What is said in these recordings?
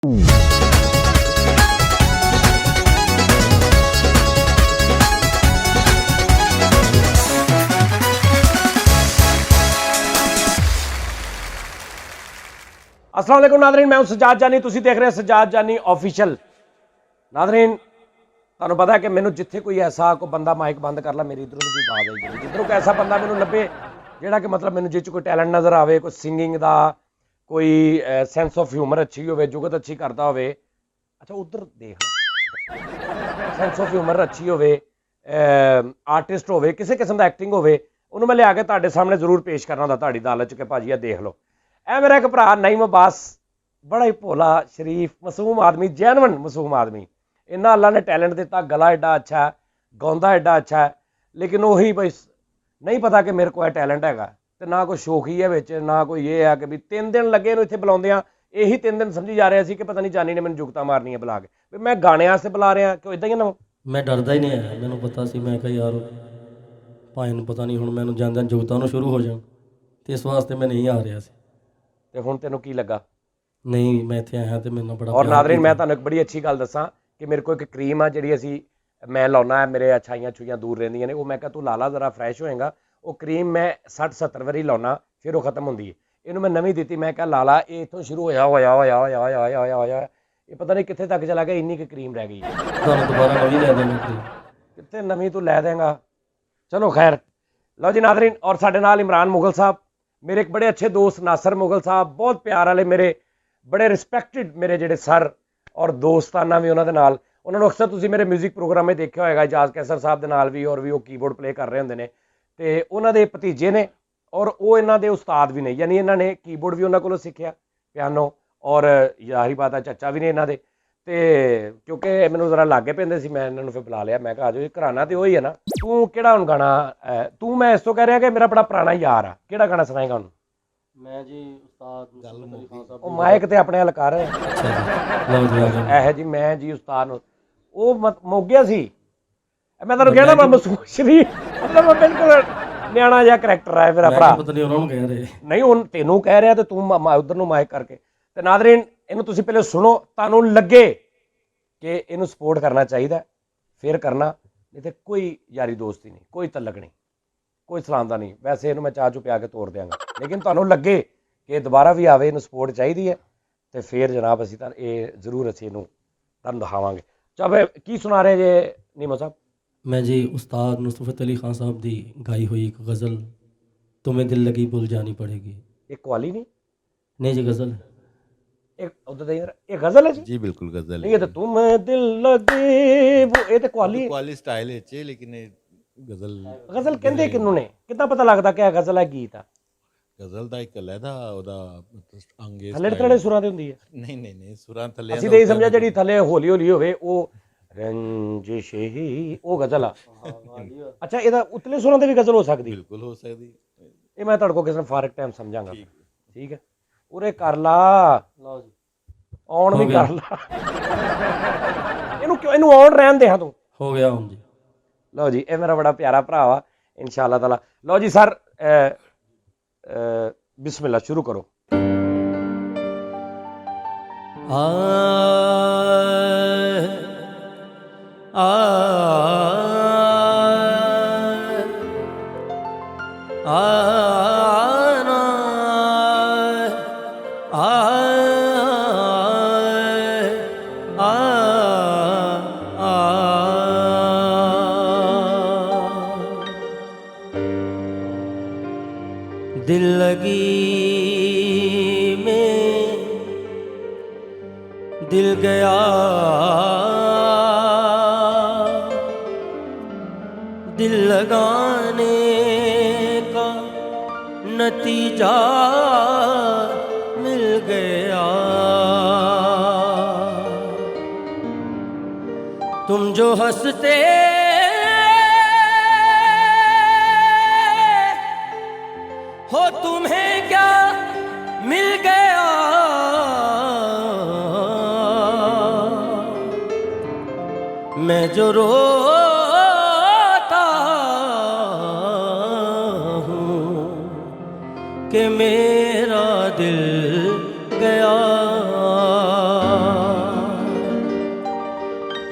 अस्सलाम वालेकुम नादरीन, मैं हूं सज्जाद जानी, तुसीं देख रहे हैं सज्जाद जानी ऑफिशियल। नादरीन ਤੁਹਾਨੂੰ पता है कि मैनू जिथे कोई ऐसा कोई बंदा माइक बंद कर ला मेरी इधरों की आवाज़ आई जाए, जिधरों कोई ऐसा बंदा मैनू लभे जिहड़ा कि मतलब मैनू जिस कोई टैलेंट नज़र आवे, कोई सिंगिंग का, कोई सेंस ऑफ ह्यूमर अच्छी हो, जुगत अच्छी करता हो, अच्छा उधर देख सेंस ऑफ ह्यूमर अच्छी हो, आर्टिस्ट हो, किसी किस्म का एक्टिंग हो, उन्होंने मैं लिया के तुहाडे सामने जरूर पेश करना होंदा तुहाडी अदालत च कि भाजी देख लो। ए मेरा एक भरा नईम अब्बास, बड़ा ही भोला शरीफ मासूम आदमी, जैनवन मासूम आदमी, इन्ना अल्लाह ने टैलेंट दिता, गला एडा अच्छा है, गाँदा एडा अच्छा है, लेकिन वही बस नहीं पता कि मेरे को टैलेंट हैगा, तो ना कोई शौकी है विच, ना कोई ये है कि भी 3 दिन लगे इत्थे बुलाउंदियां, यही 3 दिन समझी जा रहे सी कि पता नहीं जानी ने मैंने जुगता मारनी है बुला के, भी मैं गाने वास्ते बुला रहा क्यों इदां ही ना। मैं डरदा ही नहीं आया, मैनू पता सी, मैं कहा यार भाई नूं पता नहीं हुण मैनू जांदे जुगतां नूं शुरू हो जाण, ते इस वास्ते मैं नहीं आ रहा सी। ते हुण तैनूं की लगा? नहीं, मैं इत्थे आया ते मैनूं बड़ा और नादरीन मैं तुहानूं एक बड़ी अच्छी गल दसां कि मेरे को एक क्रीम आ जिहड़ी असीं मैं लाउना है, मेरे छाइयां छुइयां दूर रहिंदियां ने, वो मैं कहा तू ला ला जरा फ्रैश होएगा, वो क्रीम मैं 60-70 वारी लाउना फिर वो खत्म होंदी है, इहनूं मैं नवीं दित्ती, मैं कहा ला ला, ये इत्थों शुरू होया होया होया होया होया होया होया होया, ये पता नहीं कित्थे तक चला गया, इन्नी की क्रीम रह गई है। तुहानूं दोबारा नवीं लै देनी क्रीम, कित्थे नवीं तू लै देंगा, चलो खैर। लो जी नादरीन, और साडे नाल इमरान मुगल साहब, मेरे एक बड़े अच्छे दोस्त नासर मुगल साहब, बहुत प्यार वाले मेरे बड़े रिस्पैक्टिड मेरे ਜਿਹੜੇ सर और दोस्ताना भी उन्होंने नाल, उन्होंने अक्सर तुसीं मेरे म्यूजिक प्रोग्राम में देखा होगा, इजाज कैसर साहब ਦੇ ਨਾਲ ਵੀ, और भी वो कीबोर्ड प्ले कर रहे होंगे ने, ਤੇ ਉਹਨਾਂ ਦੇ ਭਤੀਜੇ ਨੇ और ਉਹ ਇਹਨਾਂ ਦੇ ਉਸਤਾਦ ਵੀ ਨੇ, ਯਾਨੀ ਇਹਨਾਂ ਨੇ कीबोर्ड भी ਉਹਨਾਂ ਕੋਲੋਂ ਸਿੱਖਿਆ, ਪਿਆਨੋ, और ਜ਼ਾਹਿਰ ਬਾਤ ਹੈ ਚਾਚਾ ਵੀ ਨੇ ਇਹਨਾਂ ਦੇ, ਤੇ ਕਿਉਂਕਿ ਮੈਨੂੰ ਜ਼ਰਾ ਲਾਗੇ ਪੈਂਦੇ ਸੀ, ਮੈਂ ਇਹਨਾਂ ਨੂੰ ਫਿਰ ਬੁਲਾ ਲਿਆ, ਮੈਂ ਕਿਹਾ ਆ ਜਾਓ, ਘਰਾਣਾ ਤੇ ਉਹੀ ਹੈ ਨਾ। ਤੂੰ ਕਿਹੜਾ ਹੁਣ ਗਾਣਾ, ਤੂੰ ਮੈਂ ਇਸ ਤੋਂ ਕਹਿ ਰਿਹਾ ਕਿ ਮੇਰਾ ਬੜਾ ਪੁਰਾਣਾ ਯਾਰ ਆ, ਕਿਹੜਾ ਗਾਣਾ ਸੁਣਾਏਗਾ ਹੁਣ? मैं जी उस्ताद अली खान साहब, ਉਹ ਮਾਈਕ ਤੇ ਆਪਣੇ ਹੱਲ ਕਰ अच्छा जी लो जी आ गए। ਇਹ ਜੀ ਮੈਂ ਜੀ ਉਸਤਾਦ ਨੂੰ ਉਹ ਮੁੱਕ ਗਿਆ ਸੀ, ਮੈਂ ਤੁਹਾਨੂੰ ਕਹਿਣਾ ਮੈਂ ਮਸੂਮ ਸ਼ਰੀਫ, ਮਤਲਬ ਮੈਂ ਬਿਲਕੁਲ ਨਿਆਣਾ ਜਿਹਾ ਕਰੈਕਟਰ ਹੈ ਮੇਰਾ ਭਰਾ, ਪਤਾ ਨਹੀਂ ਉਹਨਾਂ ਨੂੰ ਕਹਿ ਰਹੇ ਨਹੀਂ ਹੁਣ ਤੈਨੂੰ ਕਹਿ ਰਿਹਾ ਤੇ ਤੂੰ ਉਧਰ ਨੂੰ ਮਾਈਕ ਕਰਕੇ। ਤੇ ਨਾਦਰੀਨ ਇਹਨੂੰ ਤੁਸੀਂ ਪਹਿਲੇ ਸੁਣੋ, ਤੁਹਾਨੂੰ ਲੱਗੇ ਕਿ ਇਹਨੂੰ ਸਪੋਰਟ ਕਰਨਾ ਚਾਹੀਦਾ ਫਿਰ ਕਰਨਾ, ਨਹੀਂ ਤੇ ਕੋਈ ਯਾਰੀ ਦੋਸਤੀ ਨਹੀਂ, ਕੋਈ ਤਲਕ ਨਹੀਂ, ਕੋਈ ਸਲਾਮ ਨਹੀਂ, ਵੈਸੇ ਇਹਨੂੰ ਮੈਂ ਚਾਹ ਚੁ ਪਿਆ ਕੇ ਤੋੜ ਦਿਆਂਗਾ, ਲੇਕਿਨ ਤੁਹਾਨੂੰ ਲੱਗੇ ਕਿ ਦੁਬਾਰਾ ਵੀ ਆਵੇ, ਇਹਨੂੰ ਸਪੋਰਟ ਚਾਹੀਦੀ ਹੈ ਤੇ ਫਿਰ ਜਨਾਬ ਅਸੀਂ ਤਾਂ ਇਹ ਜ਼ਰੂਰ ਅਸੀਂ ਇਹਨੂੰ ਤੁਹਾਨੂੰ ਦਿਖਾਵਾਂਗੇ। ਚਾਹੇ ਕੀ ਸੁਣਾ ਰਹੇ ਜੇ ਨੀਮੋ ਸਾਹਿਬ? मैं जी उस्ताद नुसरत अली खान साहब दी गाई हुई एक गज़ल तुम्हें दिल लगी भुल जानी पड़ेगी। एक कवाली नहीं? नहीं जी गज़ल एक उधर ये गज़ल है जी बिल्कुल गज़ल नहीं, ये तो तुम्हें दिल लगे वो ये तो कवाली स्टाइल है, लेकिन गज़ल गज़ल कहंदे किन्नू ने, कितना पता लगदा कि गज़ल है गीत है? गज़ल ਦਾ ਇੱਕ ਲਹਿਦਾ ਉਹਦਾ ਅੰਗੇ ਥੱਲੇ ਥੱਲੇ ਸੁਰਾਂ ਤੇ ਹੁੰਦੀ ਹੈ? ਨਹੀਂ ਸੁਰਾਂ ਥੱਲੇ ਅਸੀਂ ਤੇ ਇਹ ਸਮਝਿਆ ਜਿਹੜੀ ਥੱਲੇ ਹੌਲੀ ਹੌਲੀ ਹੋਵੇ ਉਹ ਰੰਜਿਸ਼ ਹੀ ਉਹ ਗਜ਼ਲ ਆ। ਅੱਛਾ ਇਹਦਾ ਉਤਲੇ ਸੁਰਾਂ ਤੇ ਵੀ ਗਜ਼ਲ ਹੋ ਸਕਦੀ? ਬਿਲਕੁਲ ਹੋ ਸਕਦੀ, ਇਹ ਮੈਂ ਤੁਹਾਡੇ ਕੋਲ ਕਿਸੇ ਫਾਰਕ ਟਾਈਮ ਸਮਝਾਂਗਾ। ਠੀਕ ਹੈ ਉਰੇ ਕਰ ਲਾ, ਲਓ ਜੀ ਆਉਣ ਵੀ ਕਰ ਲਾ, ਇਹਨੂੰ ਕਿਉਂ ਇਹਨੂੰ ਆਉਣ ਰਹਿਣ ਦੇ ਹਾਂ ਤੂੰ। ਹੋ ਗਿਆ ਹੁਣ ਜੀ। ਲਓ ਜੀ ਇਹ ਮੇਰਾ ਬੜਾ ਪਿਆਰਾ ਭਰਾ ਵਾ ਇਨਸ਼ਾਅੱਲਾ ਤਾਲਾ। ਲਓ ਜੀ ਸਰ बिस्मिल्लाह शुरू करो। आ आ दिल लगी में दिल गया, दिल लगाने का नतीजा मिल गया। तुम जो हंसते हो तुम्हें क्या मिल गया, मैं जो रोता हूँ कि मेरा दिल गया।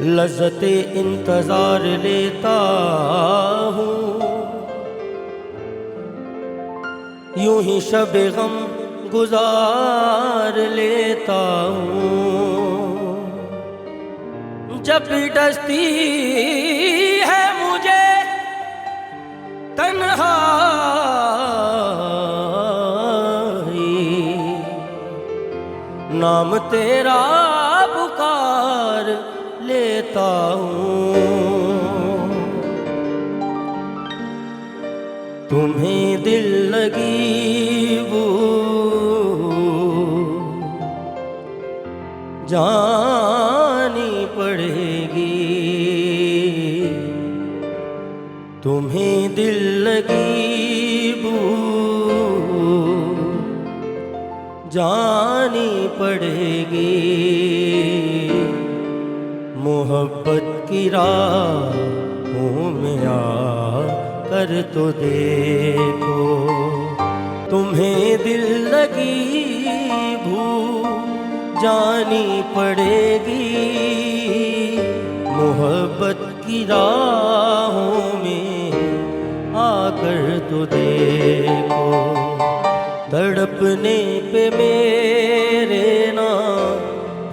लज़्ज़ते इंतज़ार लेता हूँ, यूं ही शब गम गुजार लेता हूँ। जब डसती है मुझे तन्हाई, नाम तेरा पुकार लेता हूँ। तुम्हें दिल लगी वो जानी पड़ेगी, तुम्हें दिल लगी वो जानी पड़ेगी। मोहब्बत की राहों में आ कर तो देखो, तुम्हें दिल लगी भूल जानी पड़ेगी। मोहब्बत की राहों में आकर तो देखो, तड़पने पे मेरे ना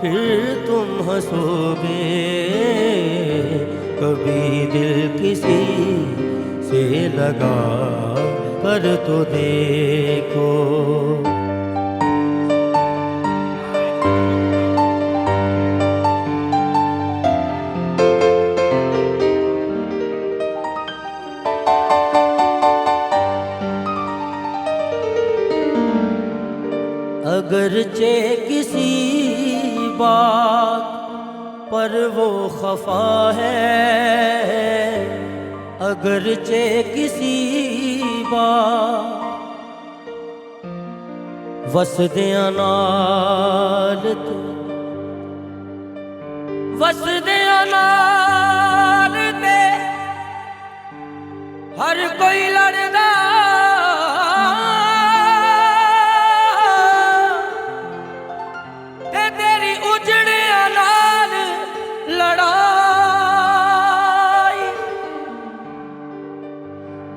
फिर तुम हंसोगे, कभी दिल किसी से लगा कर तो देखो। अगरचे किसी बात पर वो खफा है, अगरचे किसी बात वसदे अनालत, वसदे अनालते हर कोई लड़दा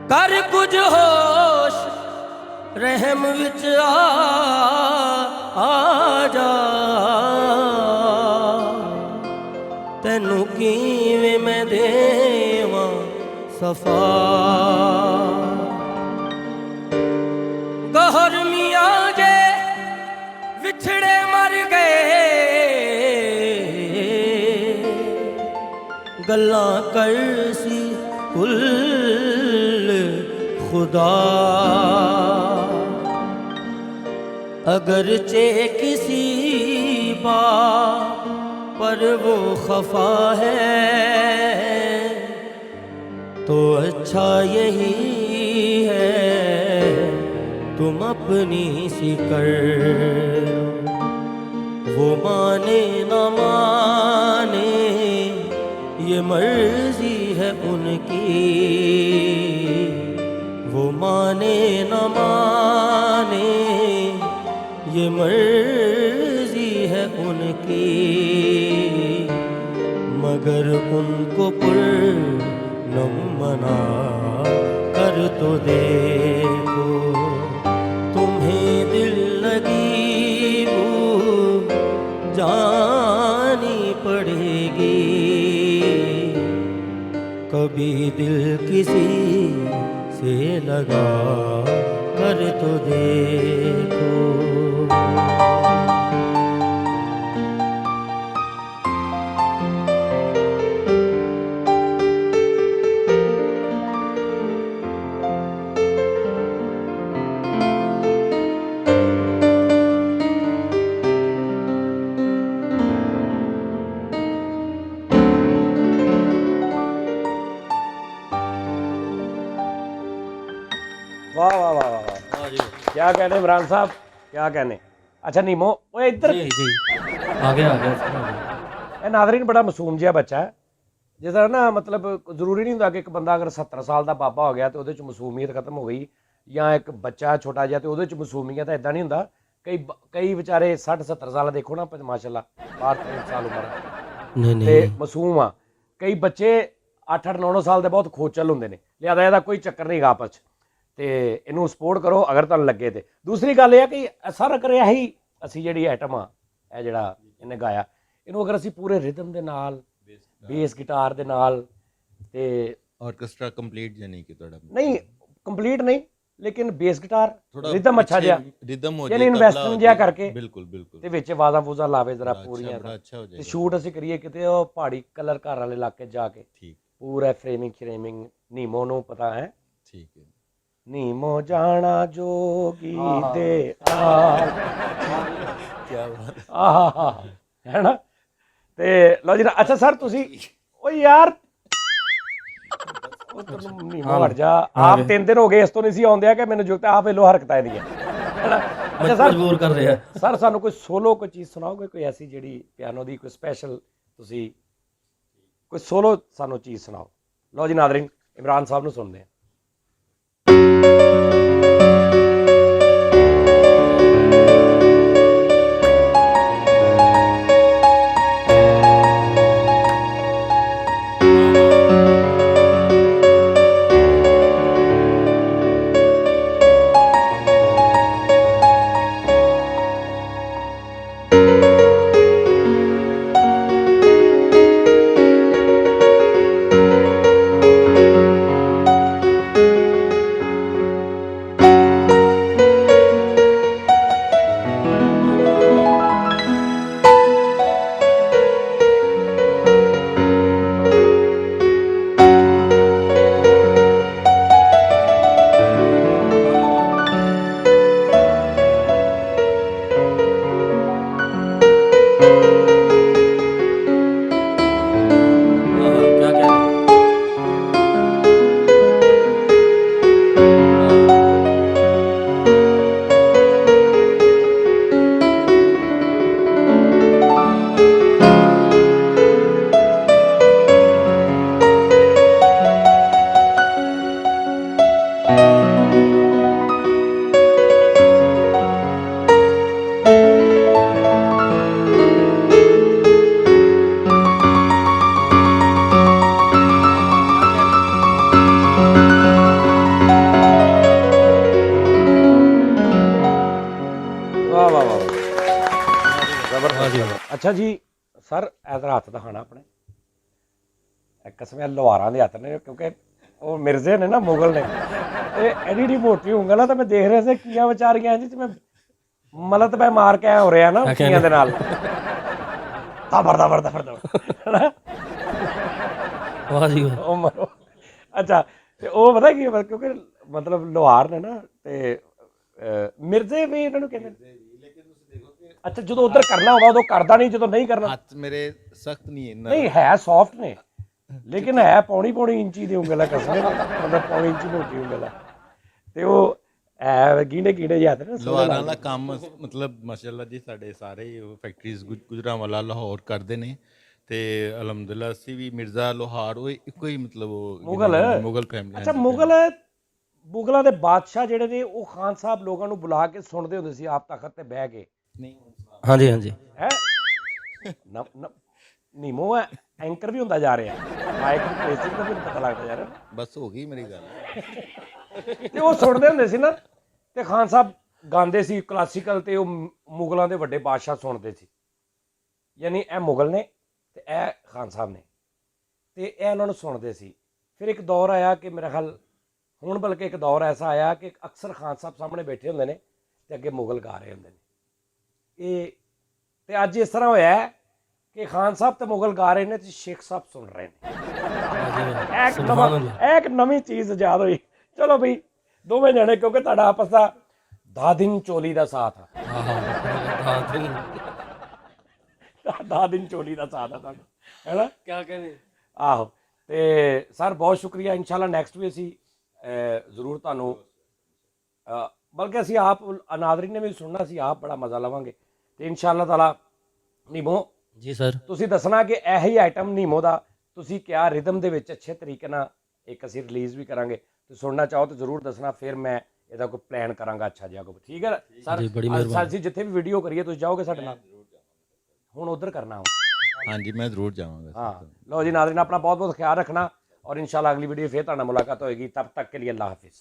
कर कुछ होश रहम विच आ जा, तैनू किवें मैं देवां सफा। गहर मियां जे विछड़े मर गए, गल्लां कर सी कुल खुदा। अगरचे किसी बात पर वो खफा है, तो अच्छा यही है तुम अपनी सी कर लो। वो माने न माने ये मर्जी है उनकी, वो माने न माने ये मर्जी है उनकी। मगर उनको पुरनम मना कर तो देखो, तुम्हें दिल लगी वो जानी पड़ेगी। कभी दिल किसी से लगा कर तो देखो। वाह वाह वाह वाह वाह, क्या कहने इमरान साहब, क्या कहने। अच्छा नीमो वो इधर जी जी आ गया ਇਹ ਨਾਜ਼ਰੀਨ ਬੜਾ ਮਾਸੂਮ ਜਿਹਾ ਬੱਚਾ ਹੈ, ਜਿਸ ਤਰ੍ਹਾਂ ਨਾ ਮਤਲਬ ਜ਼ਰੂਰੀ ਨਹੀਂ ਹੁੰਦਾ ਕਿ ਇੱਕ ਬੰਦਾ ਅਗਰ 70 ਸਾਲ ਦਾ ਬਾਬਾ ਹੋ ਗਿਆ ਤੇ ਉਹਦੇ 'ਚ ਮਾਸੂਮੀਅਤ ਖਤਮ ਹੋ ਗਈ, ਜਾਂ ਇੱਕ ਬੱਚਾ ਛੋਟਾ ਜਿਹਾ ਤੇ ਉਹਦੇ 'ਚ ਮਾਸੂਮੀਅਤ ਇੱਦਾਂ ਨਹੀਂ ਹੁੰਦਾ। ਕਈ ਵਿਚਾਰੇ 60 70 ਸਾਲ ਦੇਖੋ ਨਾ, ਮਾਸ਼ਾਅੱਲਾ 62 ਸਾਲ ਉਮਰ ਨਹੀਂ ਤੇ ਨਹੀਂ ਮਾਸੂਮ ਆ। ਕਈ ਬੱਚੇ 8-8 9-9 ਸਾਲ ਦੇ ਬਹੁਤ ਖੋਚਲ ਹੁੰਦੇ ਨੇ, ਲਿਆਦਾ ਇਹਦਾ ਕੋਈ ਚੱਕਰ ਨਹੀਂ ਗਾ ਆਪਸ 'ਚ। ਤੇ ਇਹਨੂੰ ਸਪੋਰਟ ਕਰੋ ਅਗਰ ਤੁਹਾਨੂੰ ਲੱਗੇ ਤੇ। ਦੂਸਰੀ ਗੱਲ ਇਹ ਆ ਕਿ ਸਾਰਾ ਕਰਿਆ ਹੀ ਅਸੀਂ ਜਿਹੜੀ ਆਈਟਮ ਆ, ਇਹ ਜਿਹੜਾ ਇਹਨੇ ਗਾਇਆ, ਇਹਨੂੰ ਅਗਰ ਅਸੀਂ ਪੂਰੇ ਰਿਦਮ ਦੇ ਨਾਲ, ਬੇਸ ਗਿਟਾਰ ਦੇ ਨਾਲ, ਤੇ ਆਰਕੈਸਟਰਾ ਕੰਪਲੀਟ ਜਾਨੀ ਕਿ ਤੁਹਾਡਾ ਨਹੀਂ ਕੰਪਲੀਟ ਨਹੀਂ, ਲੇਕਿਨ ਬੇਸ ਗਿਟਾਰ ਰਿਦਮ ਅੱਛਾ ਜਿਹਾ, ਰਿਦਮ ਹੋ ਯਾਨੀ ਇਨਵੈਸਟਮੈਂਟ ਜਿਹਾ ਕਰਕੇ, ਬਿਲਕੁਲ ਬਿਲਕੁਲ ਤੇ ਵਿੱਚ ਆਵਾਜ਼ਾਂ ਫੂਜ਼ਾਂ ਲਾਵੇ ਜ਼ਰਾ ਪੂਰੀਆਂ, ਬੜਾ ਅੱਛਾ ਹੋ ਤੇ ਜਾਏਗਾ। ਸ਼ੂਟ ਅਸੀਂ ਕਰੀਏ ਕਿਤੇ ਉਹ ਪਹਾੜੀ ਕਲਰ ਘਰ ਵਾਲੇ ਇਲਾਕੇ ਜਾ ਕੇ, ਠੀਕ ਪੂਰਾ ਫਰੇਮਿੰਗ ਨੀਮੋ ਨੂੰ ਪਤਾ ਹੈ, ਠੀਕ ਹੈ। ਨੀਮੋ ਜਾਣਾ ਜੋਗੀ ਦੇ ਨਾਲ, ਕੀ ਬਾਤ ਆਹਾ ਹੈ ਨਾ। ਤੇ ਲਓ ਜੀ। ਅੱਛਾ ਸਰ ਤੁਸੀਂ ਉਹ ਯਾਰ ਉਹ ਤੁਹਾਨੂੰ ਨੀਮੋ ਹਟ ਜਾ, ਆਪ 3 ਦਿਨ ਹੋ ਗਏ ਇਸ ਤੋਂ ਨਹੀਂ ਸੀ ਆਉਂਦਿਆ ਕਿ ਮੈਨੂੰ ਜੁਗਤ ਆਪ ਵੇਲੋ ਹਰਕਤਾਂ ਇਹਦੀਆਂ, ਹੈ ਨਾ। ਅੱਛਾ ਸਰ ਮਜਬੂਰ ਕਰ ਰਿਹਾ ਸਰ ਸਾਨੂੰ ਕੋਈ ਸੋਲੋ ਕੋਈ ਚੀਜ਼ ਸੁਣਾਓਗੇ, ਕੋਈ ਐਸੀ ਜਿਹੜੀ ਪਿਆਨੋ ਦੀ ਕੋਈ ਸਪੈਸ਼ਲ, ਤੁਸੀਂ ਕੋਈ ਸੋਲੋ ਸਾਨੂੰ ਚੀਜ਼ ਸੁਣਾਓ। ਲਓ ਜੀ ਨਾਜ਼ਰੀਨ, ਇਮਰਾਨ ਸਾਹਿਬ ਨੂੰ ਸੁਣਦੇ ਹਾਂ। क्या कह रहे ਵਾਹ ਵਾਹ ਵਾਹ, ਵਾਹ ਜੀ ਜ਼ਬਰਦਸਤ। ਅੱਛਾ ਜੀ ਸਰ, ਇਧਰ ਹੱਥ ਦਿਖਾਣਾ ਆਪਣੇ, ਇੱਕ ਕਿਸਮ ਲੋਹਾਰਾਂ ਦੇ ਹੱਥ ਨੇ, ਕਿਉਂਕਿ ਉਹ ਮਿਰਜ਼ੇ ਨੇ ਨਾ, ਮੁਗਲ ਨੇ, ਤੇ ਐਡੀ ਮੋਟੀ ਉਂਗਲ ਆ, ਤਾਂ ਮੈਂ ਦੇਖ ਰਿਹਾ ਸੀ ਕੀਆਂ ਵਿਚਾਰੀਆਂ ਜੀ, ਮੈਂ ਮਲਤ ਪੈ ਮਾਰ ਕੇ ਹੋ ਰਿਹਾ ਨਾ ਕੀਆਂ ਦੇ ਨਾਲ, ਦਬਰ ਦਬਰ ਦਬਰ ਦਬਰ, वाह जी वाह ਉਹ ਮਰੋ। ਅੱਛਾ ਤੇ ਉਹ ਪਤਾ ਕੀ ਹੈ, ਕਿਉਂਕਿ ਮਤਲਬ ਲੋਹਾਰ ਨੇ ਨਾ, ਤੇ ਮਿਰਜ਼ੇ ਵੀ ਇਹਨਾਂ ਨੂੰ ਕਹਿੰਦੇ ਨੇ। ਅੱਛਾ ਜਦੋਂ ਉਧਰ ਕਰਨਾ ਹੋਗਾ ਉਦੋਂ ਕਰਦਾ ਨਹੀਂ, ਜਦੋਂ ਨਹੀਂ ਕਰਨਾ ਹੱਥ ਮੇਰੇ ਸਖਤ ਨਹੀਂ ਨਹੀਂ ਹੈ, ਸੌਫਟ ਨੇ, ਲੇਕਿਨ ਹੈ ਪੌਣੀ ਇੰਚੀ ਦੀ ਉਂਗਲ ਹੈ, ਕਸਮ ਮਤਲਬ ਪੌਣੀ ਇੰਚੀ ਮੋਟੀ ਉਂਗਲ ਹੈ, ਤੇ ਉਹ ਹੈ ਗੀਣੇ ਜਿਹੇ ਹੱਥ ਨੇ। ਲੋਹਾਰਾਂ ਦਾ ਕੰਮ ਮਤਲਬ ਮਾਸ਼ਾਅੱਲਾ ਜੀ, ਸਾਡੇ ਸਾਰੇ ਫੈਕਟਰੀਜ਼ ਗੁਜਰਾਂਵਾਲਾ ਲਾਹੌਰ ਕਰਦੇ ਨੇ, ਤੇ ਅਲਹਮਦੁਲਿਲਾ ਅਸੀਂ ਵੀ ਮਿਰਜ਼ਾ ਲੋਹਾਰ ਉਹ ਇੱਕੋ ਹੀ ਮਤਲਬ ਉਹ ਮੁਗਲ ਫੈਮਿਲੀ। ਅੱਛਾ ਮੁਗਲਾਂ ਦੇ ਬਾਦਸ਼ਾਹ ਜਿਹੜੇ ਨੇ ਉਹ ਖਾਨ ਸਾਹਿਬ ਲੋਕਾਂ ਨੂੰ ਬੁਲਾ ਕੇ ਸੁਣਦੇ ਹੁੰਦੇ ਸੀ ਆਪ ਤਖਤ ਤੇ ਬਹਿ ਕੇ। ਨਹੀਂ हाँ जी हाँ जी ਹੈ ਨੀਮੋ ਹੈ ਐਂਕਰ ਵੀ ਹੁੰਦਾ ਜਾ ਰਿਹਾ, ਮਾਈਕ ਦੀ ਪਲੇਸਿੰਗ ਦਾ ਵੀ ਪਤਾ ਲੱਗਦਾ ਜਾ ਰਿਹਾ, ਬਸ ਹੋ ਗਈ ਮੇਰੀ ਗੱਲ। ਤੇ ਉਹ ਸੁਣਦੇ ਹੁੰਦੇ ਸੀ ਨਾ, ਤੇ ਖਾਨ ਸਾਹਿਬ ਗਾਉਂਦੇ ਸੀ ਕਲਾਸੀਕਲ, ਤੇ ਉਹ ਮੁਗਲਾਂ ਦੇ ਵੱਡੇ ਬਾਦਸ਼ਾਹ ਸੁਣਦੇ ਸੀ, ਯਾਨੀ ਇਹ ਮੁਗਲ ਨੇ ਤੇ ਇਹ ਖਾਨ ਸਾਹਿਬ ਨੇ, ਤੇ ਇਹ ਉਹਨਾਂ ਨੂੰ ਸੁਣਦੇ ਸੀ। ਫਿਰ ਇੱਕ ਦੌਰ ਆਇਆ ਕਿ ਮੇਰਾ ਖਿਆਲ ਹੁਣ, ਬਲਕਿ ਇੱਕ ਦੌਰ ਐਸਾ ਆਇਆ ਕਿ ਅਕਸਰ ਖਾਨ ਸਾਹਿਬ ਸਾਹਮਣੇ ਬੈਠੇ ਹੁੰਦੇ ਨੇ ਤੇ ਅੱਗੇ ਮੁਗਲ ਗਾ ਰਹੇ ਹੁੰਦੇ ਨੇ। ਇਹ ਤੇ ਅੱਜ ਇਸ ਤਰ੍ਹਾਂ ਹੋਇਆ ਕਿ ਖਾਨ ਸਾਹਿਬ ਤੇ ਮੁਗਲ ਗਾ ਰਹੇ ਨੇ ਤੇ ਸ਼ੇਖ ਸਾਹਿਬ ਸੁਣ ਰਹੇ ਨੇ। ਇਹ ਇੱਕ ਨਵੀਂ ਚੀਜ਼ ਇਜਾਦ ਹੋਈ। ਚਲੋ ਬਈ ਦੋਵੇਂ ਜਣੇ, ਕਿਉਂਕਿ ਤੁਹਾਡਾ ਆਪਸ ਦਾ 10 ਦਿਨ ਚੋਲੀ ਦਾ ਸਾਥ ਆ, 10 ਦਿਨ ਚੋਲੀ ਦਾ ਸਾਥ ਆ ਤੁਹਾਡਾ, ਹੈ ਨਾ। क्या कह रहे ਆਹੋ ਤੇ ਸਰ ਬਹੁਤ ਸ਼ੁਕਰੀਆ। ਇਨਸ਼ਾਅੱਲਾ ਨੈਕਸਟ ਵੀ ਅਸੀਂ ਜ਼ਰੂਰ ਤੁਹਾਨੂੰ, ਬਲਕਿ ਅਸੀਂ ਆਪ ਨਾਜ਼ਰੀਨ ਨੇ ਵੀ ਸੁਣਨਾ, ਅਸੀਂ ਆਪ ਬੜਾ ਮਜ਼ਾ ਲਵਾਂਗੇ। ਤੇ ਇਨਸ਼ਾਅੱਲਾ ਤਾਲਾ ਨੀਮੋ जी सर ਤੁਸੀਂ ਦੱਸਣਾ ਕਿ ਇਹੀ ਆਈਟਮ ਨੀਮੋ ਦਾ ਤੁਸੀਂ ਕਿਹਾ ਰਿਦਮ ਦੇ ਵਿੱਚ ਅੱਛੇ ਤਰੀਕੇ ਨਾਲ ਇੱਕ ਅਸੀਂ ਰਿਲੀਜ਼ ਵੀ ਕਰਾਂਗੇ, ਤੇ ਸੁਣਨਾ ਚਾਹੋ ਤਾਂ ਜ਼ਰੂਰ ਦੱਸਣਾ, ਫਿਰ ਮੈਂ ਇਹਦਾ ਕੋਈ ਪਲਾਨ ਕਰਾਂਗਾ ਅੱਛਾ ਜਿਹਾ ਕੋਈ। ਠੀਕ ਹੈ ਸਰ, ਜੀ, ਬੜੀ ਮਿਹਰਬਾਨੀ। ਅਸੀਂ ਜਿੱਥੇ ਵੀ ਵੀਡੀਓ ਕਰੀਏ ਤੁਸੀਂ ਜਾਓਗੇ ਸਾਡੇ ਨਾਲ, ਹੁਣ ਉਧਰ ਕਰਨਾ ਹੋ ਹਾਂਜੀ ਮੈਂ ਜ਼ਰੂਰ ਜਾਵਾਂਗਾ हाँ लो जी नाज़रीन अपना बहुत बहुत ख्याल रखना और इंशाल्लाह अगली वीडियो फिर तुहाडे नाल मुलाकात होएगी तब तक के लिए अल्लाह हाफिज़।